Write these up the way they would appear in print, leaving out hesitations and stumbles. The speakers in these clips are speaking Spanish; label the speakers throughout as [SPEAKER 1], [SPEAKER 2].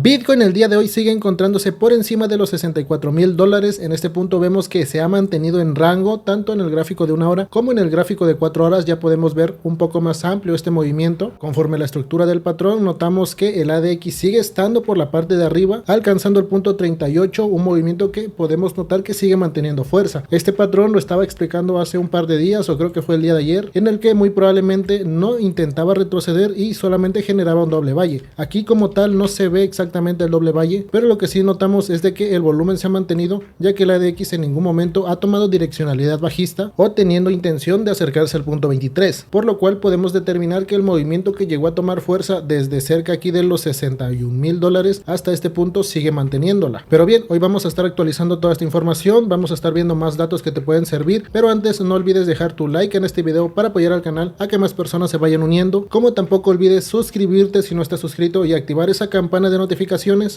[SPEAKER 1] Bitcoin el día de hoy sigue encontrándose por encima de los $64,000. En este punto vemos que se ha mantenido en rango tanto en el gráfico de 1 hora como en el gráfico de 4 horas. Ya podemos ver un poco más amplio este movimiento. Conforme la estructura del patrón, notamos que el ADX sigue estando por la parte de arriba, alcanzando el punto 38, un movimiento que podemos notar que sigue manteniendo fuerza. Este patrón lo estaba explicando hace un par de días, o creo que fue el día de ayer, en el que muy probablemente no intentaba retroceder y solamente generaba un doble valle. Aquí como tal no se ve exactamente el doble valle, pero lo que sí notamos es de que el volumen se ha mantenido, ya que el ADX en ningún momento ha tomado direccionalidad bajista o teniendo intención de acercarse al punto 23, por lo cual podemos determinar que el movimiento que llegó a tomar fuerza desde cerca aquí de los $61,000 hasta este punto sigue manteniéndola. Pero bien, hoy vamos a estar actualizando toda esta información, vamos a estar viendo más datos que te pueden servir, pero antes no olvides dejar tu like en este video para apoyar al canal a que más personas se vayan uniendo, como tampoco olvides suscribirte si no estás suscrito y activar esa campana de notificaciones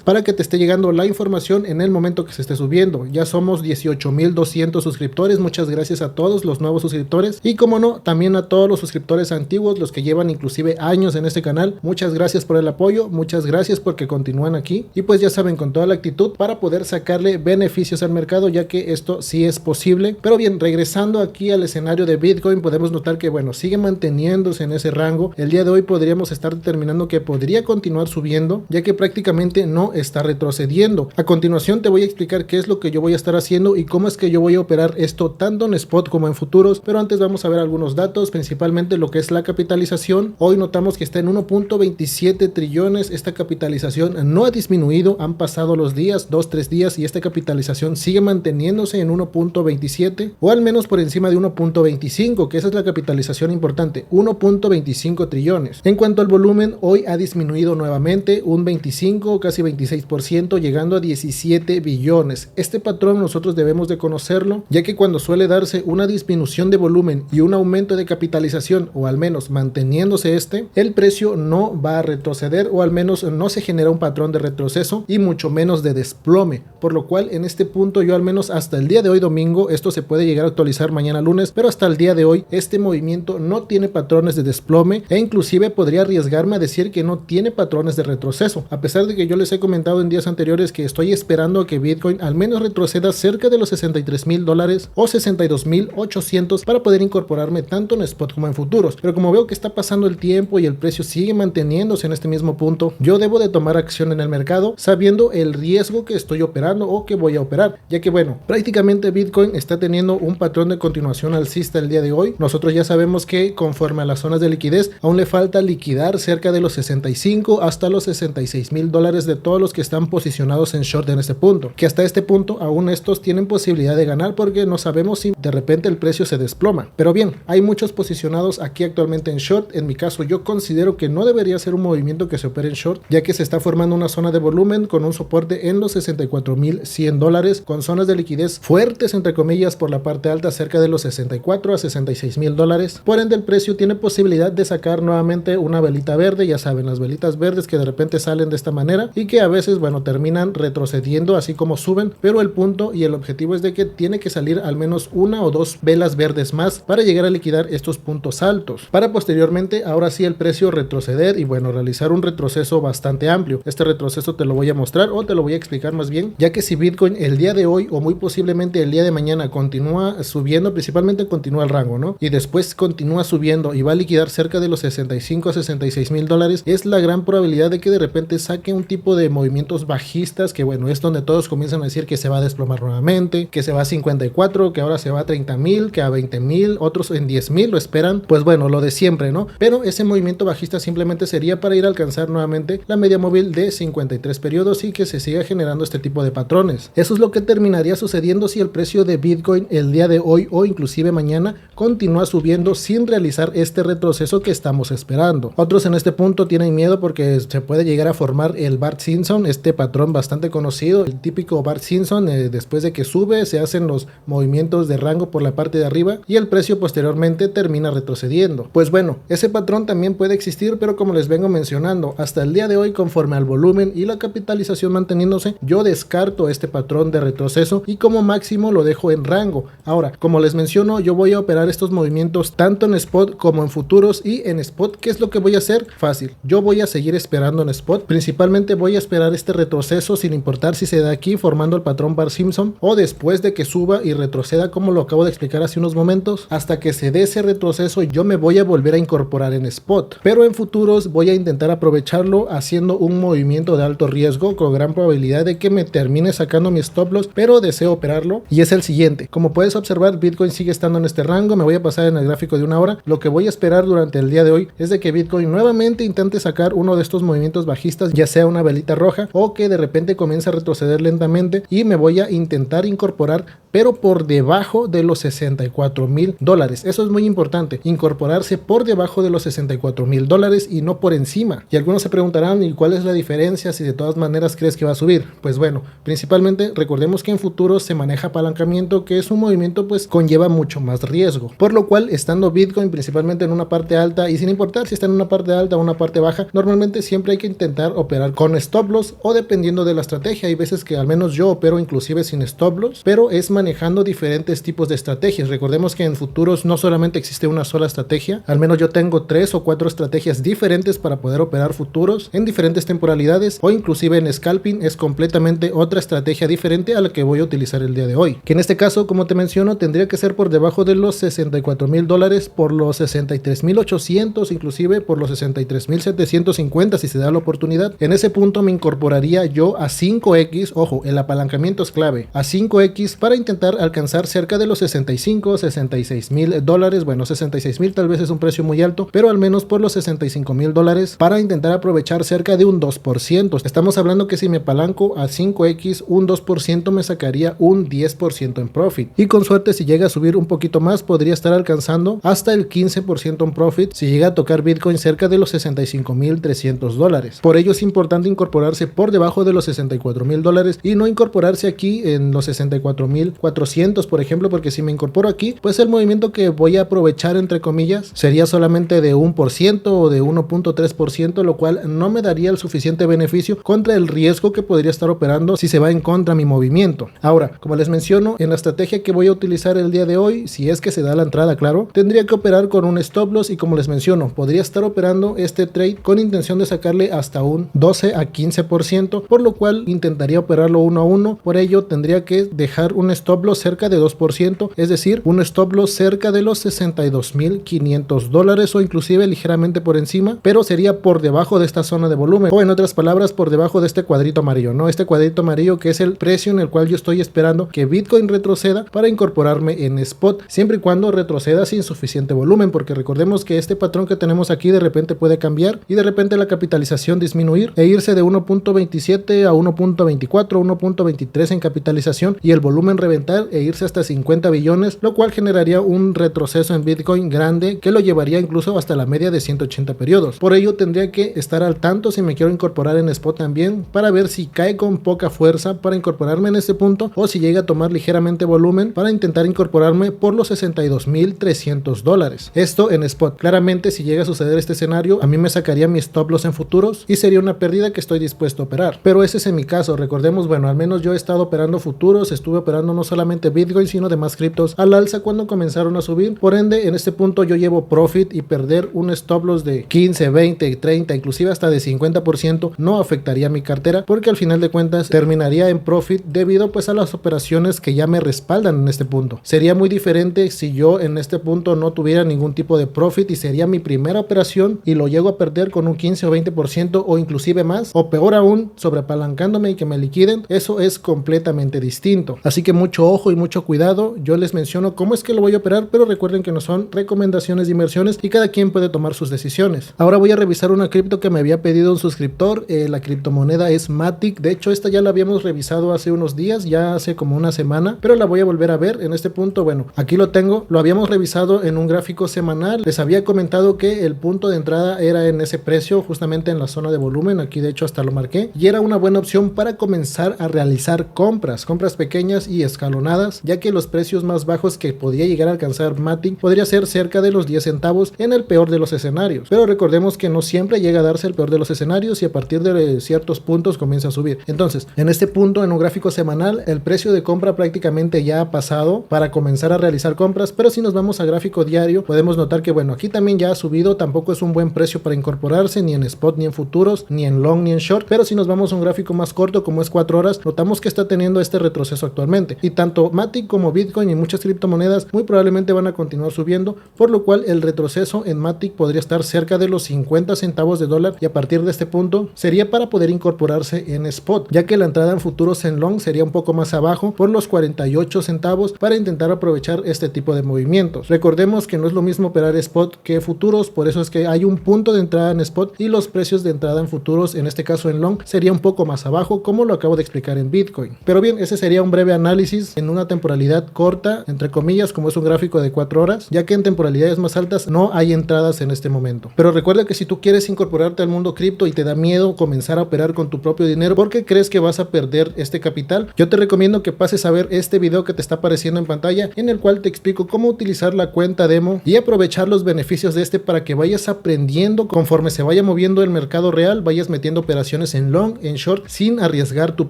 [SPEAKER 1] para que te esté llegando la información en el momento que se esté subiendo. Ya somos 18,200 suscriptores, muchas gracias a todos los nuevos suscriptores y como no, también a todos los suscriptores antiguos, los que llevan inclusive años en este canal. Muchas gracias por el apoyo, muchas gracias porque continúan aquí y pues ya saben, con toda la actitud para poder sacarle beneficios al mercado, ya que esto sí es posible. Pero bien, regresando aquí al escenario de Bitcoin, podemos notar que bueno, sigue manteniéndose en ese rango. El día de hoy podríamos estar determinando que podría continuar subiendo, ya que prácticamente no está retrocediendo. A continuación te voy a explicar qué es lo que yo voy a estar haciendo y cómo es que yo voy a operar esto tanto en spot como en futuros, pero antes vamos a ver algunos datos, principalmente lo que es la capitalización. Hoy notamos que está en 1.27 trillones, esta capitalización no ha disminuido, han pasado los días, 2-3 días y esta capitalización sigue manteniéndose en 1.27 o al menos por encima de 1.25, que esa es la capitalización importante, 1.25 trillones. En cuanto al volumen, hoy ha disminuido nuevamente un 25, casi 26%, llegando a 17 billones. Este patrón nosotros debemos de conocerlo, ya que cuando suele darse una disminución de volumen y un aumento de capitalización, o al menos manteniéndose el precio no va a retroceder, o al menos no se genera un patrón de retroceso y mucho menos de desplome, por lo cual en este punto yo al menos hasta el día de hoy domingo, esto se puede llegar a actualizar mañana lunes, pero hasta el día de hoy este movimiento no tiene patrones de desplome e inclusive podría arriesgarme a decir que no tiene patrones de retroceso, a pesar de que yo les he comentado en días anteriores que estoy esperando a que Bitcoin al menos retroceda cerca de los $63,000 o 62,800 para poder incorporarme tanto en spot como en futuros. Pero como veo que está pasando el tiempo y el precio sigue manteniéndose en este mismo punto, yo debo de tomar acción en el mercado sabiendo el riesgo que estoy operando o que voy a operar, ya que bueno, prácticamente Bitcoin está teniendo un patrón de continuación alcista el día de hoy. Nosotros ya sabemos que conforme a las zonas de liquidez aún le falta liquidar cerca de los 65 hasta los $66,000 de todos los que están posicionados en short en este punto, que hasta este punto aún estos tienen posibilidad de ganar porque no sabemos si de repente el precio se desploma. Pero bien, hay muchos posicionados aquí actualmente en short. En mi caso yo considero que no debería ser un movimiento que se opere en short, ya que se está formando una zona de volumen con un soporte en los $64,100, con zonas de liquidez fuertes entre comillas por la parte alta cerca de los 64 a $66,000. Por ende el precio tiene posibilidad de sacar nuevamente una velita verde, ya saben, las velitas verdes que de repente salen de esta manera y que a veces bueno terminan retrocediendo así como suben, pero el punto y el objetivo es de que tiene que salir al menos una o dos velas verdes más para llegar a liquidar estos puntos altos, para posteriormente ahora sí el precio retroceder y bueno realizar un retroceso bastante amplio. Este retroceso te lo voy a mostrar o te lo voy a explicar más bien, ya que si Bitcoin el día de hoy o muy posiblemente el día de mañana continúa subiendo, principalmente continúa el rango, ¿no? Y después continúa subiendo y va a liquidar cerca de los 65 a $66,000, es la gran probabilidad de que de repente saque un tipo de movimientos bajistas, que bueno, es donde todos comienzan a decir que se va a desplomar nuevamente, que se va a 54, que ahora se va a 30,000, que a 20,000, otros en 10,000 lo esperan, pues bueno, lo de siempre, ¿no? Pero ese movimiento bajista simplemente sería para ir a alcanzar nuevamente la media móvil de 53 periodos y que se siga generando este tipo de patrones. Eso es lo que terminaría sucediendo si el precio de Bitcoin el día de hoy o inclusive mañana continúa subiendo sin realizar este retroceso que estamos esperando. Otros en este punto tienen miedo porque se puede llegar a formar el Bart Simpson, este patrón bastante conocido, el típico Bart Simpson, después de que sube se hacen los movimientos de rango por la parte de arriba y el precio posteriormente termina retrocediendo. Pues bueno, ese patrón también puede existir, pero como les vengo mencionando, hasta el día de hoy conforme al volumen y la capitalización manteniéndose, yo descarto este patrón de retroceso y como máximo lo dejo en rango. Ahora, como les menciono, yo voy a operar estos movimientos tanto en spot como en futuros, y en spot, ¿qué es lo que voy a hacer? Fácil, yo voy a seguir esperando en spot, principalmente principalmente voy a esperar este retroceso sin importar si se da aquí formando el patrón Bar Simpson o después de que suba y retroceda, como lo acabo de explicar hace unos momentos. Hasta que se dé ese retroceso yo me voy a volver a incorporar en spot, pero en futuros voy a intentar aprovecharlo haciendo un movimiento de alto riesgo con gran probabilidad de que me termine sacando mi stop loss, pero deseo operarlo, y es el siguiente. Como puedes observar, Bitcoin sigue estando en este rango. Me voy a pasar en el gráfico de una hora. Lo que voy a esperar durante el día de hoy es de que Bitcoin nuevamente intente sacar uno de estos movimientos bajistas, ya sea una velita roja o que de repente comience a retroceder lentamente, y me voy a intentar incorporar, pero por debajo de los $64,000. Eso es muy importante, incorporarse por debajo de los $64,000 y no por encima. Y algunos se preguntarán, ¿y cuál es la diferencia si de todas maneras crees que va a subir? Pues bueno, principalmente recordemos que en futuros se maneja apalancamiento, que es un movimiento pues conlleva mucho más riesgo, por lo cual estando Bitcoin principalmente en una parte alta, y sin importar si está en una parte alta o una parte baja, normalmente siempre hay que intentar operar con stop loss, o dependiendo de la estrategia. Hay veces que al menos yo opero inclusive sin stop loss, pero es manejando diferentes tipos de estrategias. Recordemos que en futuros no solamente existe una sola estrategia, al menos yo tengo 3 o 4 estrategias diferentes para poder operar futuros en diferentes temporalidades, o inclusive en scalping es completamente otra estrategia diferente a la que voy a utilizar el día de hoy, que en este caso, como te menciono, tendría que ser por debajo de los $64,000, por los 63,800, inclusive por los 63,750 si se da la oportunidad. En ese punto me incorporaría yo a 5x, ojo, el apalancamiento es clave, a 5x para intentar alcanzar cerca de los 65, $66,000. Bueno, 66,000 tal vez es un precio muy alto, pero al menos por los $65,000 para intentar aprovechar cerca de un 2%. Estamos hablando que si me apalanco a 5x, un 2% me sacaría un 10% en profit, y con suerte si llega a subir un poquito más podría estar alcanzando hasta el 15% en profit si llega a tocar Bitcoin cerca de los $65,300. Por ello es importante incorporarse por debajo de los $64,000 y no incorporarse aquí en los 64,400, por ejemplo, porque si me incorporo aquí, pues el movimiento que voy a aprovechar, entre comillas, sería solamente de 1% o de 1.3%, lo cual no me daría el suficiente beneficio contra el riesgo que podría estar operando si se va en contra mi movimiento. Ahora, como les menciono, en la estrategia que voy a utilizar el día de hoy, si es que se da la entrada, claro, tendría que operar con un stop loss, y como les menciono, podría estar operando este trade con intención de sacarle hasta un 12 a 15%, por lo cual intentaría operarlo uno a uno. Por ello tendría que dejar un stop loss cerca de 2%, es decir, un stop loss cerca de los $62,500 o inclusive ligeramente por encima, pero sería por debajo de esta zona de volumen, o en otras palabras por debajo de este cuadrito amarillo, ¿no? Este cuadrito amarillo que es el precio en el cual yo estoy esperando que Bitcoin retroceda para incorporarme en spot, siempre y cuando retroceda sin suficiente volumen, porque recordemos que este patrón que tenemos aquí de repente puede cambiar y de repente la capitalización disminuir e irse de 1.27 a 1.24, 1.23 en capitalización, y el volumen reventar e irse hasta 50 billones, lo cual generaría un retroceso en Bitcoin grande que lo llevaría incluso hasta la media de 180 periodos. Por ello tendría que estar al tanto si me quiero incorporar en spot también, para ver si cae con poca fuerza para incorporarme en este punto, o si llega a tomar ligeramente volumen para intentar incorporarme por los $62,300. Esto en spot. Claramente si llega a suceder este escenario, a mí me sacaría mi stop loss en futuros y sería una pérdida que estoy dispuesto a operar, pero ese es en mi caso. Recordemos, bueno, al menos yo he estado operando futuros, estuve operando no solamente Bitcoin sino demás criptos al alza cuando comenzaron a subir. Por ende, en este punto yo llevo profit, y perder un stop loss de 15, 20, 30, inclusive hasta de 50% no afectaría mi cartera, porque al final de cuentas terminaría en profit debido pues a las operaciones que ya me respaldan en este punto. Sería muy diferente si yo en este punto no tuviera ningún tipo de profit y sería mi primera operación y lo llego a perder con un 15 o 20% o inclusive más, o peor aún, sobreapalancándome y que me liquiden. Eso es completamente distinto. Así que mucho ojo y mucho cuidado. Yo les menciono cómo es que lo voy a operar, pero recuerden que no son recomendaciones de inversiones y cada quien puede tomar sus decisiones. Ahora voy a revisar una cripto que me había pedido un suscriptor. La criptomoneda es Matic. De hecho, esta ya la habíamos revisado hace unos días, ya hace como una semana, pero la voy a volver a ver en este punto. Bueno, aquí lo tengo. Lo habíamos revisado en un gráfico semanal. Les había comentado que el punto de entrada era en ese precio, justamente en la zona de volumen. Aquí de hecho hasta lo marqué, y era una buena opción para comenzar a realizar compras pequeñas y escalonadas, ya que los precios más bajos que podía llegar a alcanzar Matic podría ser cerca de los 10 centavos en el peor de los escenarios. Pero recordemos que no siempre llega a darse el peor de los escenarios, y a partir de ciertos puntos comienza a subir. Entonces, en este punto, en un gráfico semanal, el precio de compra prácticamente ya ha pasado para comenzar a realizar compras. Pero si nos vamos a gráfico diario, podemos notar que bueno, aquí también ya ha subido. Tampoco es un buen precio para incorporarse ni en spot, ni en futuros, ni en en long ni en short, pero si nos vamos a un gráfico más corto como es 4 horas, notamos que está teniendo este retroceso actualmente, y tanto Matic como Bitcoin y muchas criptomonedas muy probablemente van a continuar subiendo, por lo cual el retroceso en Matic podría estar cerca de los 50 centavos de dólar, y a partir de este punto sería para poder incorporarse en spot, ya que la entrada en futuros en long sería un poco más abajo por los 48 centavos para intentar aprovechar este tipo de movimientos. Recordemos que no es lo mismo operar spot que futuros, por eso es que hay un punto de entrada en spot y los precios de entrada en futuros, en este caso en long, sería un poco más abajo, como lo acabo de explicar en Bitcoin. Pero bien, ese sería un breve análisis en una temporalidad corta, entre comillas, como es un gráfico de 4 horas, ya que en temporalidades más altas no hay entradas en este momento. Pero recuerda que si tú quieres incorporarte al mundo cripto y te da miedo comenzar a operar con tu propio dinero porque crees que vas a perder este capital, yo te recomiendo que pases a ver este video que te está apareciendo en pantalla, en el cual te explico cómo utilizar la cuenta demo y aprovechar los beneficios de este para que vayas aprendiendo conforme se vaya moviendo el mercado real, vayas metiendo operaciones en long, en short, sin arriesgar tu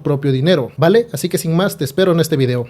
[SPEAKER 1] propio dinero, ¿vale? Así que sin más, te espero en este video.